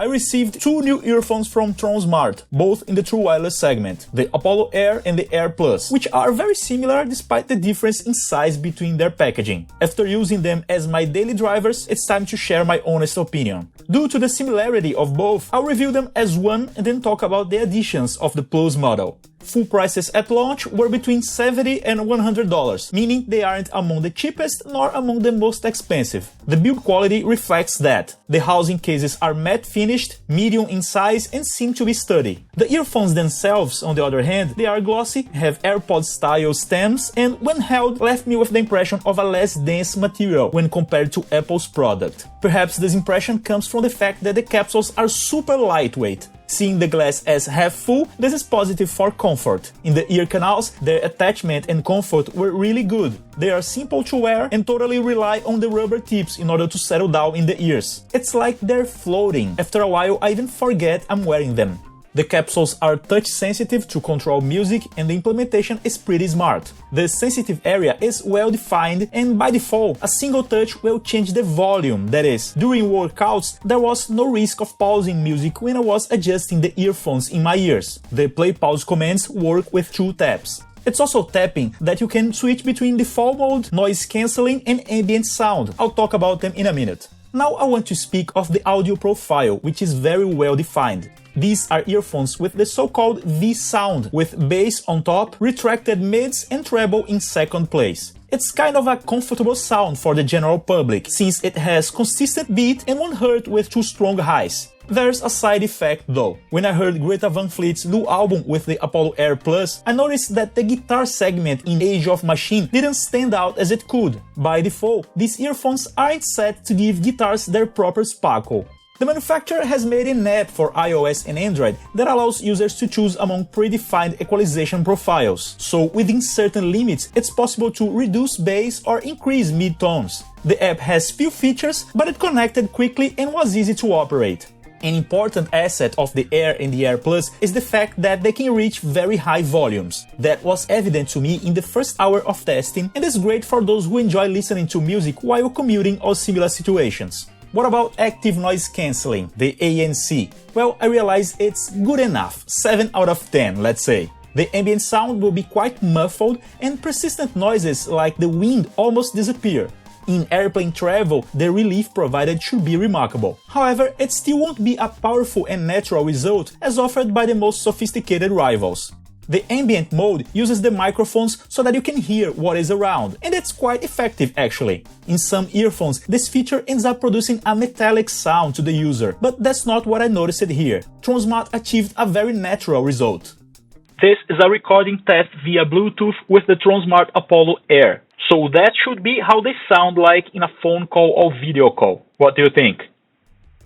I received two new earphones from Tronsmart, both in the true wireless segment, the Apollo Air and the Air Plus, which are very similar despite the difference in size between their packaging. After using them as my daily drivers, it's time to share my honest opinion. Due to the similarity of both, I'll review them as one and then talk about the additions of the Plus model. Full prices at launch were between $70 and $100, meaning they aren't among the cheapest nor among the most expensive. The build quality reflects that. The housing cases are matte finished, medium in size, and seem to be sturdy. The earphones themselves, on the other hand, they are glossy, have AirPod style stems, and when held left me with the impression of a less dense material when compared to Apple's product. Perhaps this impression comes from the fact that the capsules are super lightweight. Seeing the glass as half full, this is positive for comfort. In the ear canals, their attachment and comfort were really good. They are simple to wear and totally rely on the rubber tips in order to settle down in the ears. It's like they're floating. After a while, I even forget I'm wearing them. The capsules are touch sensitive to control music and the implementation is pretty smart. The sensitive area is well defined and by default, a single touch will change the volume. That is, during workouts, there was no risk of pausing music when I was adjusting the earphones in my ears. The play-pause commands work with 2 taps. It's also tapping that you can switch between default mode, noise cancelling and ambient sound. I'll talk about them in a minute. Now I want to speak of the audio profile, which is very well defined. These are earphones with the so-called V sound, with bass on top, retracted mids and treble in second place. It's kind of a comfortable sound for the general public, since it has consistent beat and won't hurt with too strong highs. There's a side effect though. When I heard Greta Van Fleet's new album with the Apollo Air Plus, I noticed that the guitar segment in Age of Machine didn't stand out as it could. By default, these earphones aren't set to give guitars their proper sparkle. The manufacturer has made an app for iOS and Android that allows users to choose among predefined equalization profiles, so within certain limits it's possible to reduce bass or increase mid-tones. The app has few features, but it connected quickly and was easy to operate. An important asset of the Air and the Air Plus is the fact that they can reach very high volumes. That was evident to me in the first hour of testing and is great for those who enjoy listening to music while commuting or similar situations. What about active noise cancelling, the ANC? Well, I realize it's good enough, 7 out of 10, let's say. The ambient sound will be quite muffled and persistent noises like the wind almost disappear. In airplane travel, the relief provided should be remarkable. However, it still won't be a powerful and natural result as offered by the most sophisticated rivals. The ambient mode uses the microphones so that you can hear what is around, and it's quite effective actually. In some earphones, this feature ends up producing a metallic sound to the user, but that's not what I noticed here. Tronsmart achieved a very natural result. This is a recording test via Bluetooth with the Tronsmart Apollo Air, so that should be how they sound like in a phone call or video call. What do you think?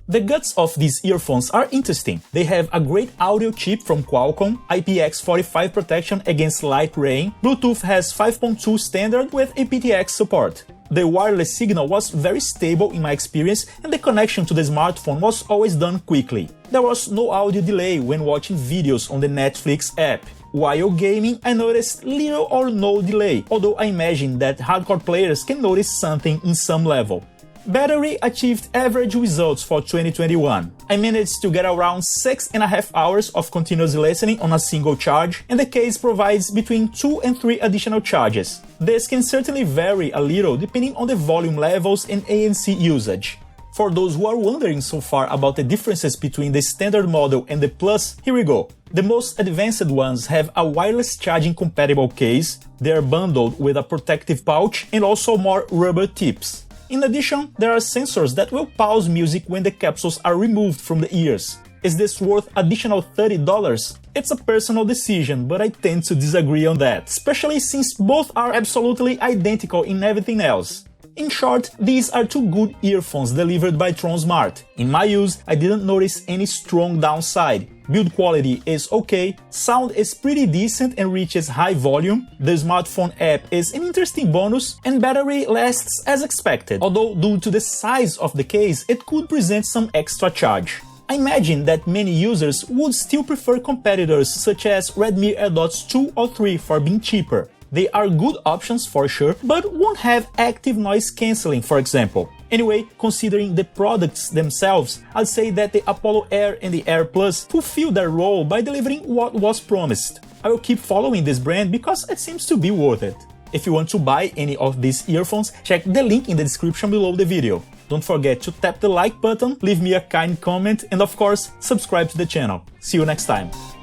The guts of these earphones are interesting. They have a great audio chip from Qualcomm, IPX45 protection against light rain, Bluetooth has 5.2 standard with aptX support. The wireless signal was very stable in my experience and the connection to the smartphone was always done quickly. There was no audio delay when watching videos on the Netflix app. While gaming, I noticed little or no delay, although I imagine that hardcore players can notice something in some level. Battery achieved average results for 2021. I managed to get around 6.5 hours of continuous listening on a single charge, and the case provides between 2 and 3 additional charges. This can certainly vary a little depending on the volume levels and ANC usage. For those who are wondering so far about the differences between the standard model and the Plus, here we go. The most advanced ones have a wireless charging compatible case, they are bundled with a protective pouch and also more rubber tips. In addition, there are sensors that will pause music when the capsules are removed from the ears. Is this worth additional $30? It's a personal decision, but I tend to disagree on that, especially since both are absolutely identical in everything else. In short, these are two good earphones delivered by Tronsmart. In my use, I didn't notice any strong downside. Build quality is okay, sound is pretty decent and reaches high volume, the smartphone app is an interesting bonus, and battery lasts as expected, although due to the size of the case, it could present some extra charge. I imagine that many users would still prefer competitors such as Redmi AirDots 2 or 3 for being cheaper. They are good options for sure, but won't have active noise cancelling, for example. Anyway, considering the products themselves, I'd say that the Apollo Air and the Air Plus fulfill their role by delivering what was promised. I will keep following this brand because it seems to be worth it. If you want to buy any of these earphones, check the link in the description below the video. Don't forget to tap the like button, leave me a kind comment, and of course, subscribe to the channel. See you next time.